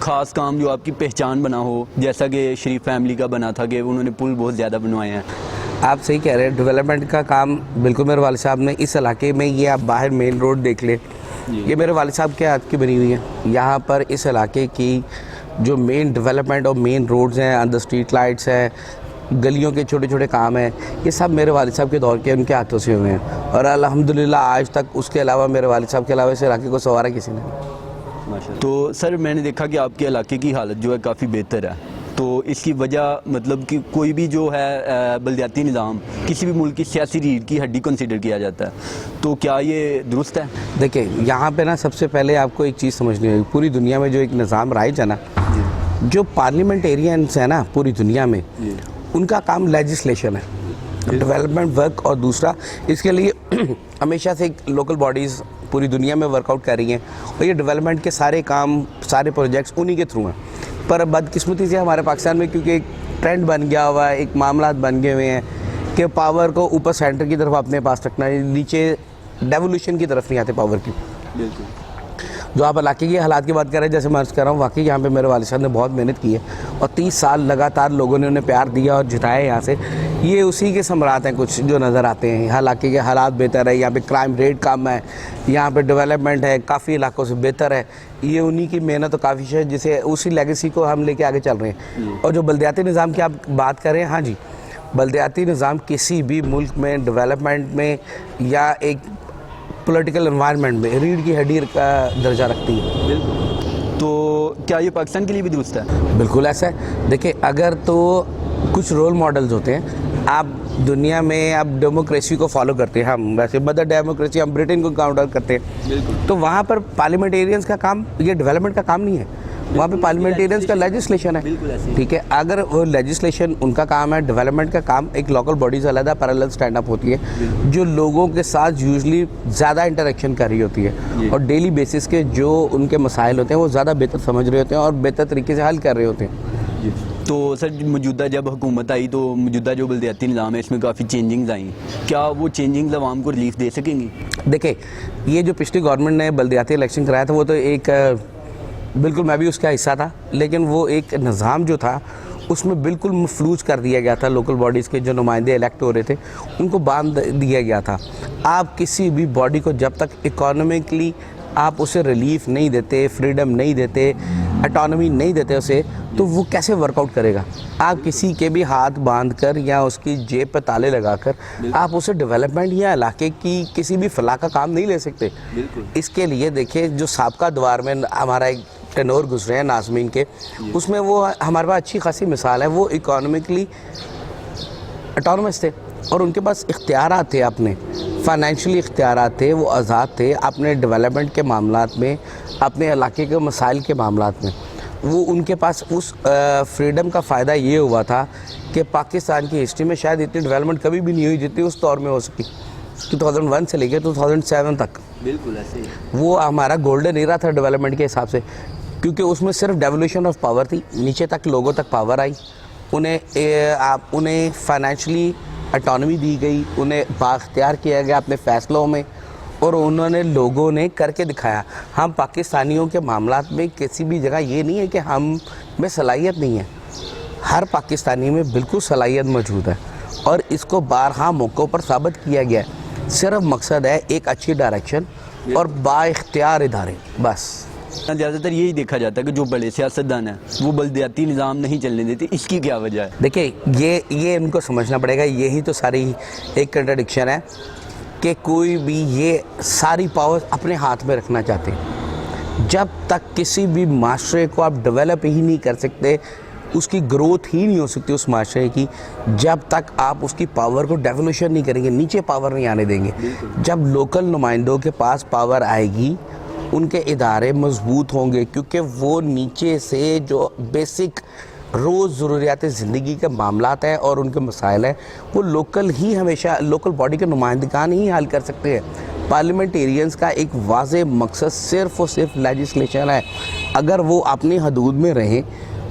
خاص کام جو آپ کی پہچان بنا ہو، جیسا کہ شریف فیملی کا بنا تھا کہ انہوں نے پل بہت زیادہ بنوائے ہیں؟ آپ صحیح کہہ رہے ہیں، ڈیولپمنٹ کا کام بالکل میرے والد صاحب نے اس علاقے میں، یہ آپ باہر مین روڈ دیکھ لیں، یہ میرے والد صاحب کے ہاتھ کی بنی ہوئی ہے. یہاں پر اس علاقے کی جو مین ڈیولپمنٹ اور مین روڈز ہیں، اندر اسٹریٹ لائٹس ہیں، گلیوں کے چھوٹے چھوٹے کام ہیں، یہ سب میرے والد صاحب کے دور کے ان کے ہاتھوں سے ہوئے ہیں. اور الحمدللہ آج تک اس کے علاوہ میرے والد صاحب کے علاوہ اس علاقے کو سنوارا کسی نے نہیں. تو سر میں نے دیکھا کہ آپ کے علاقے کی حالت جو ہے کافی بہتر ہے، تو اس کی وجہ مطلب کہ کوئی بھی جو ہے بلدیاتی نظام کسی بھی ملک کی سیاسی ریڑھ کی ہڈی کنسیڈر کیا جاتا ہے، تو کیا یہ درست ہے؟ دیکھیں یہاں پہ نا سب سے پہلے آپ کو ایک چیز سمجھنی ہوگی، پوری دنیا میں جو ایک نظام رائج ہے نا، جو پارلیمنٹیرینس ہیں نا پوری دنیا میں، ان کا کام لیجسلیشن ہے، ڈیولپمنٹ ورک، اور دوسرا اس کے لیے ہمیشہ سے ایک لوکل باڈیز پوری دنیا میں ورک آؤٹ کر رہی ہیں، اور یہ ڈیولپمنٹ کے سارے کام، سارے پروجیکٹس انہی کے تھرو ہیں. پر بدقسمتی سے ہمارے پاکستان میں کیونکہ ایک ٹرینڈ بن گیا ہوا ہے، ایک معاملات بن گئے ہوئے ہیں کہ پاور کو اوپر سینٹر کی طرف اپنے پاس رکھنا ہے، نیچے ڈیولوشن کی طرف نہیں آتے پاور کی. جو آپ علاقے کے حالات کی بات کر رہے ہیں، جیسے میں عرض کر رہا ہوں، واقعی یہاں پہ میرے والد صاحب نے بہت محنت کی ہے، اور 30 سال لگاتار لوگوں نے انہیں پیار دیا اور جتایا یہاں سے. یہ اسی کے ثمرات ہیں کچھ جو نظر آتے ہیں. علاقے کے حالات بہتر ہے، یہاں پہ کرائم ریٹ کم ہے، یہاں پہ ڈیولپمنٹ ہے، کافی علاقوں سے بہتر ہے. یہ انہی کی محنت و کافی ہے جسے اسی لیگیسی کو ہم لے کے آگے چل رہے ہیں. اور جو بلدیاتی نظام کی آپ بات کر رہے ہیں، ہاں جی، بلدیاتی نظام کسی بھی ملک میں ڈیولپمنٹ میں یا ایک پولیٹیکل انوائرمنٹ میں ریڑھ کی ہڈی کا درجہ رکھتی ہے. بالکل. تو کیا یہ پاکستان کے لیے بھی درست ہے؟ بالکل ایسا ہے. دیکھیں اگر تو کچھ رول ماڈلز ہوتے ہیں، آپ دنیا میں آپ ڈیموکریسی کو فالو کرتے ہیں، ہم ویسے مدر ڈیموکریسی ہم برٹن کو کاؤنٹر کرتے ہیں، تو وہاں پر پارلیمنٹیرینس کا کام یہ ڈیولپمنٹ کا کام نہیں ہے، وہاں پہ پارلیمنٹیرینس کا لیجسلیشن ہے. ٹھیک ہے، اگر وہ لیجسلیشن ان کا کام ہے، ڈیولپمنٹ کا کام ایک لوکل باڈیز علیحدہ پیرالل سٹینڈ اپ ہوتی ہے جو لوگوں کے ساتھ یوزلی زیادہ انٹریکشن کر رہی ہوتی ہے، اور ڈیلی بیسس کے جو ان کے مسائل ہوتے ہیں وہ زیادہ بہتر سمجھ رہے ہوتے ہیں اور بہتر طریقے سے حل کر رہے ہوتے ہیں. تو سر موجودہ جب حکومت آئی تو موجودہ جو بلدیاتی نظام ہے اس میں کافی چینجنگز آئیں، کیا وہ چینجنگز عوام کو ریلیف دے سکیں گی؟ دیکھیں یہ جو پچھلی گورنمنٹ نے بلدیاتی الیکشن کرایا تھا، وہ تو ایک بالکل میں بھی اس کا حصہ تھا، لیکن وہ ایک نظام جو تھا اس میں بالکل مفلوج کر دیا گیا تھا. لوکل باڈیز کے جو نمائندے الیکٹ ہو رہے تھے ان کو باندھ دیا گیا تھا. آپ کسی بھی باڈی کو جب تک اکانومکلی آپ اسے ریلیف نہیں دیتے، فریڈم نہیں دیتے، اٹانومی نہیں دیتے اسے، تو وہ کیسے ورک آؤٹ کرے گا؟ آپ کسی کے بھی ہاتھ باندھ کر یا اس کی جیب پہ تالے لگا کر آپ اسے ڈیولپمنٹ یا علاقے کی کسی بھی فلاح کا کام نہیں لے سکتے. اس کے لیے دیکھیں جو سابقہ دوار میں ہمارا ایک ٹینور گزرے ہیں ناظمین کے، اس میں وہ ہمارے پاس اچھی خاصی مثال ہے. وہ اکانومکلی اٹانومس تھے اور ان کے پاس اختیارات تھے، اپنے فائنینشلی اختیارات تھے، وہ آزاد تھے اپنے ڈیولپمنٹ کے معاملات میں، اپنے علاقے کے مسائل کے معاملات میں. وہ ان کے پاس اس فریڈم کا فائدہ یہ ہوا تھا کہ پاکستان کی ہسٹری میں شاید اتنی ڈیولپمنٹ کبھی بھی نہیں ہوئی جتنی اس دور میں ہو سکی، 2001 سے لے کے 2007 تک. بالکل ایسے ہی وہ ہمارا گولڈن ایرا تھا ڈیولپمنٹ کے حساب سے، کیونکہ اس میں صرف ڈیولوشن آف پاور تھی، نیچے تک لوگوں تک پاور آئی، انہیں فائنینشلی اٹانومی دی گئی، انہیں بااختیار کیا گیا اپنے فیصلوں میں، اور انہوں نے لوگوں نے کر کے دکھایا. ہم پاکستانیوں کے معاملات میں کسی بھی جگہ یہ نہیں ہے کہ ہم میں صلاحیت نہیں ہے، ہر پاکستانی میں بالکل صلاحیت موجود ہے، اور اس کو بارہا موقعوں پر ثابت کیا گیا ہے. صرف مقصد ہے ایک اچھی ڈائریکشن اور با اختیار ادارے، بس. زیادہ تر یہی دیکھا جاتا ہے کہ جو بڑے سیاستدان ہیں وہ بلدیاتی نظام نہیں چلنے دیتے، اس کی کیا وجہ ہے؟ دیکھیں یہ ان کو سمجھنا پڑے گا، یہی تو ساری ایک کنٹرڈکشن ہے کہ کوئی بھی یہ ساری پاور اپنے ہاتھ میں رکھنا چاہتے ہیں. جب تک کسی بھی معاشرے کو آپ ڈیولپ ہی نہیں کر سکتے، اس کی گروتھ ہی نہیں ہو سکتی اس معاشرے کی، جب تک آپ اس کی پاور کو ڈیولوشن نہیں کریں گے، نیچے پاور نہیں آنے دیں گے. جب لوکل نمائندوں کے پاس پاور آئے گی، ان کے ادارے مضبوط ہوں گے، کیونکہ وہ نیچے سے جو بیسک روز ضروریات زندگی کے معاملات ہیں اور ان کے مسائل ہیں وہ لوکل ہی ہمیشہ لوکل باڈی کے نمائندگان ہی حل کر سکتے ہیں. پارلیمنٹیرینس کا ایک واضح مقصد صرف اور صرف لیجسلیشن ہے. اگر وہ اپنی حدود میں رہیں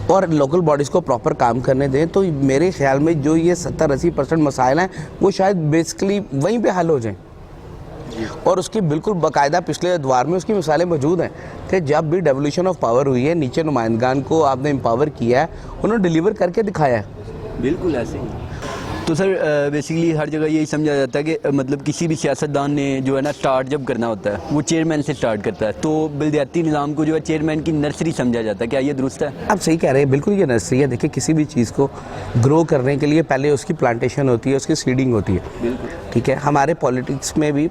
اور لوکل باڈیز کو پراپر کام کرنے دیں تو میرے خیال میں جو یہ 70-80% مسائل ہیں وہ شاید بیسکلی وہیں پہ حل ہو جائیں. اور اس کی بالکل باقاعدہ پچھلے ادوار میں اس کی مثالیں موجود ہیں کہ جب بھی ڈیولیوشن آف پاور ہوئی ہے نیچے نمائندگان کو آپ نے امپاور کیا ہے, انہوں نے ڈیلیور کر کے دکھایا ہے. بالکل ایسے ہی. تو سر بیسیکلی ہر جگہ یہی سمجھا جاتا ہے کہ مطلب کسی بھی سیاستدان نے جو ہے نا سٹارٹ جب کرنا ہوتا ہے وہ چیئرمین سے سٹارٹ کرتا ہے, تو بلدیاتی نظام کو جو ہے چیئرمین کی نرسری سمجھا جاتا ہے. کیا یہ درست ہے؟ آپ صحیح کہہ رہے ہیں, بالکل یہ نرسری ہے. دیکھیں کسی بھی چیز کو گرو کرنے کے لیے پہلے اس کی پلانٹیشن ہوتی ہے, اس کی سیڈنگ ہوتی ہے. ٹھیک ہے, ہمارے پولیٹکس میں بھی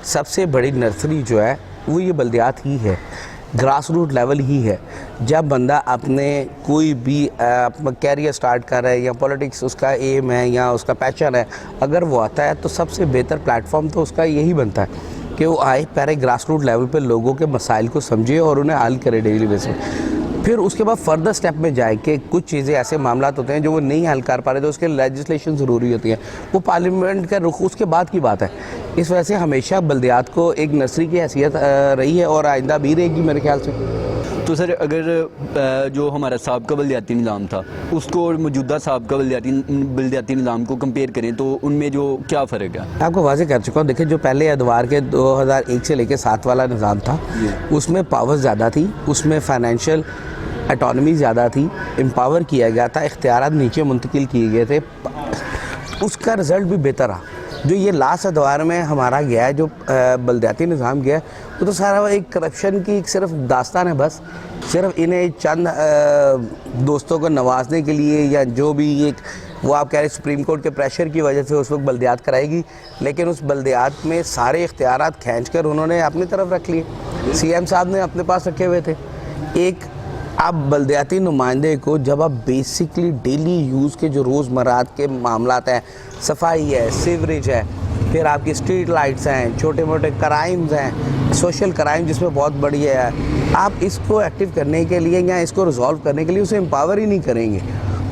سب سے بڑی نرسری جو ہے وہ یہ بلدیات ہی ہے, گراس روٹ لیول ہی ہے. جب بندہ اپنے کوئی بھی کیریئر سٹارٹ کر رہا ہے یا پولیٹکس اس کا ایم ہے یا اس کا پیشن ہے, اگر وہ آتا ہے تو سب سے بہتر پلیٹ فارم تو اس کا یہی بنتا ہے کہ وہ آئے پہلے گراس روٹ لیول پہ لوگوں کے مسائل کو سمجھے اور انہیں حل کرے ڈیلی بیس پہ. پھر اس کے بعد فردر سٹیپ میں جائے کہ کچھ چیزیں ایسے معاملات ہوتے ہیں جو وہ نہیں حل کر پا رہے تو اس کے لیجسلیشن ضروری ہوتی ہیں, وہ پارلیمنٹ کا رخ اس کے بعد کی بات ہے. اس وجہ سے ہمیشہ بلدیات کو ایک نرسری کی حیثیت رہی ہے اور آئندہ بھی رہے گی میرے خیال سے. تو سر اگر جو ہمارا سابقہ بلدیاتی نظام تھا اس کو اور موجودہ سابقہ بلدیاتی نظام کو کمپیئر کریں تو ان میں جو کیا فرق ہے؟ آپ کو واضح کر چکا ہوں. دیکھیں جو پہلے ادوار کے 2001 سے لے کے 7 والا نظام تھا اس میں پاور زیادہ تھی, اس میں فائنینشیل اٹانومی زیادہ تھی, امپاور کیا گیا تھا, اختیارات نیچے منتقل کیے گئے تھے, اس کا رزلٹ بھی بہتر رہا. جو یہ لاسٹ ادوار میں ہمارا گیا ہے جو بلدیاتی نظام گیا ہے وہ تو سارا ایک کرپشن کی ایک صرف داستان ہے. بس صرف انہیں چند دوستوں کو نوازنے کے لیے یا جو بھی ایک وہ آپ کہہ رہے ہیں سپریم کورٹ کے پریشر کی وجہ سے اس وقت بلدیات کرائے گی, لیکن اس بلدیات میں سارے اختیارات کھینچ کر انہوں نے اپنی طرف رکھ لیے. سی ایم صاحب نے اپنے پاس رکھے ہوئے تھے. ایک آپ بلدیاتی نمائندے کو جب آپ بیسکلی ڈیلی یوز کے جو روزمرہ کے معاملات ہیں, صفائی ہے, سیوریج ہے, پھر آپ کی اسٹریٹ لائٹس ہیں, چھوٹے موٹے کرائمز ہیں, سوشل کرائم جس میں بہت بڑی ہے, آپ اس کو ایکٹیو کرنے کے لیے یا اس کو ریزالو کرنے کے لیے اسے امپاور ہی نہیں کریں گے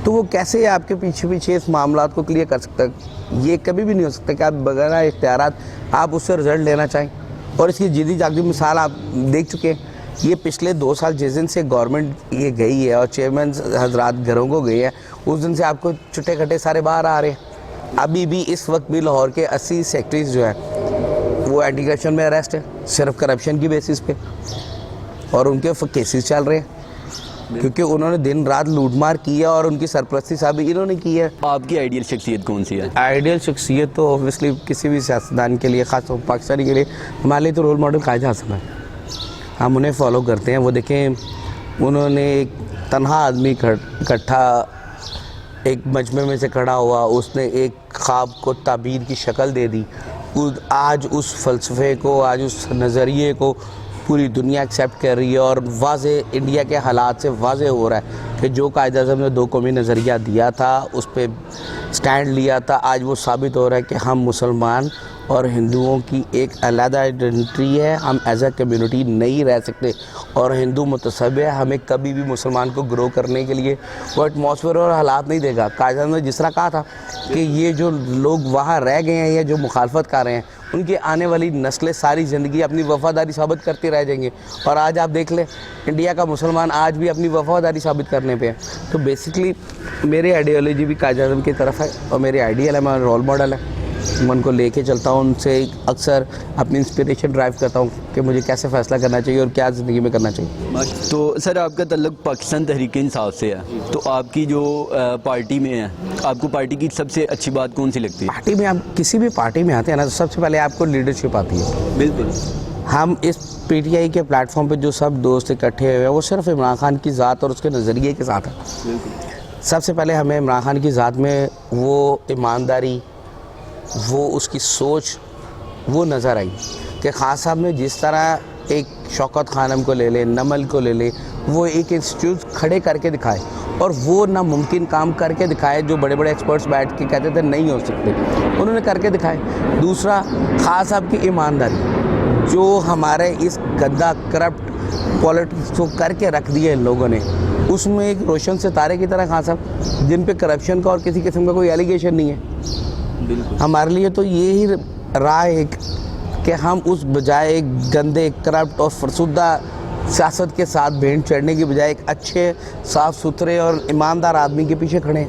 تو وہ کیسے آپ کے پیچھے اس معاملات کو کلیئر کر سکتا ہے؟ یہ کبھی بھی نہیں ہو سکتا کہ آپ بغیر اختیارات آپ اس سے رزلٹ لینا چاہیں. اور اس کی جدی جاگتی مثال آپ دیکھ چکے ہیں. یہ پچھلے 2 سال جس دن سے گورنمنٹ یہ گئی ہے اور چیئرمین حضرات گھروں کو گئی ہے اس دن سے آپ کو چھٹے کھٹے سارے باہر آ رہے ہیں. ابھی بھی اس وقت بھی لاہور کے 80 سیکٹریز جو ہیں وہ اینٹی کرپشن میں اریسٹ ہے صرف کرپشن کی بیسس پہ, اور ان کے کیسز چل رہے ہیں کیونکہ انہوں نے دن رات لوٹ مار کی ہے اور ان کی سرپرستی صاحب انہوں نے کی ہے. آپ کی آئیڈیل شخصیت کون سی ہے؟ آئیڈیل شخصیت تو اوبویسلی کسی بھی سیاستدان کے لیے, خاص طور پاکستانی کے لیے ہمارے لیے تو رول ماڈل قائد اعظم ہے. ہم انہیں فالو کرتے ہیں. وہ دیکھیں انہوں نے ایک تنہا آدمی اکٹھا ایک مجمع میں سے کھڑا ہوا, اس نے ایک خواب کو تعبیر کی شکل دے دی. آج اس فلسفے کو, آج اس نظریے کو پوری دنیا ایکسیپٹ کر رہی ہے اور واضح انڈیا کے حالات سے واضح ہو رہا ہے کہ جو قائد اعظم نے 2 قومی نظریہ دیا تھا اس پہ سٹینڈ لیا تھا, آج وہ ثابت ہو رہا ہے کہ ہم مسلمان اور ہندوؤں کی ایک علیحدہ آئیڈینٹی ہے, ہم ایز اے کمیونٹی نہیں رہ سکتے اور ہندو متصب ہے, ہمیں کبھی بھی مسلمان کو گرو کرنے کے لیے وہ ایٹماسفیئر اور حالات نہیں دے گا. قائد اعظم نے جس طرح کہا تھا کہ یہ جو لوگ وہاں رہ گئے ہیں یا جو مخالفت کر رہے ہیں ان کی آنے والی نسلیں ساری زندگی اپنی وفاداری ثابت کرتے رہ جائیں گے, اور آج آپ دیکھ لیں انڈیا کا مسلمان آج بھی اپنی وفاداری ثابت کرنے پہ ہے. تو بیسکلی میری آئیڈیالوجی بھی قائد اعظم کی طرف ہے اور میری آئیڈیل ہے, میرا رول ماڈل ہے, میں ان کو لے کے چلتا ہوں, ان سے اکثر اپنی انسپریشن ڈرائیو کرتا ہوں کہ مجھے کیسے فیصلہ کرنا چاہیے اور کیا زندگی میں کرنا چاہیے. تو سر آپ کا تعلق پاکستان تحریک انصاف سے ہے, تو آپ کی جو پارٹی میں ہے آپ کو پارٹی کی سب سے اچھی بات کون سی لگتی ہے؟ پارٹی میں آپ کسی بھی پارٹی میں آتے ہیں نا تو سب سے پہلے آپ کو لیڈرشپ آتی ہے. بالکل. ہم اس پی ٹی آئی کے پلیٹ فارم پہ جو سب دوست اکٹھے ہوئے ہیں وہ صرف عمران خان کی ذات اور اس کے نظریے کے ساتھ ہے. سب سے پہلے ہمیں عمران خان کی ذات میں وہ ایمانداری, وہ اس کی سوچ وہ نظر آئی کہ خان صاحب نے جس طرح ایک شوکت خانم کو لے لیں, نمل کو لے لیں, وہ ایک انسٹیٹیوٹ کھڑے کر کے دکھائے اور وہ ناممکن کام کر کے دکھائے جو بڑے بڑے ایکسپرٹس بیٹھ کے کہتے تھے نہیں ہو سکتے, انہوں نے کر کے دکھائے. دوسرا خان صاحب کی ایمانداری, جو ہمارے اس گندا کرپٹ پالیٹکس کو کر کے رکھ دیا ان لوگوں نے, اس میں ایک روشن ستارے کی طرح خان صاحب جن پہ کرپشن کا اور کسی قسم کا کوئی ایلیگیشن نہیں ہے. ہمارے لیے تو یہی رائے ہے کہ ہم اس بجائے ایک گندے کرپٹ اور فرسودہ سیاست کے ساتھ بھینٹ چڑھنے کی بجائے ایک اچھے صاف ستھرے اور ایماندار آدمی کے پیچھے کھڑے ہیں.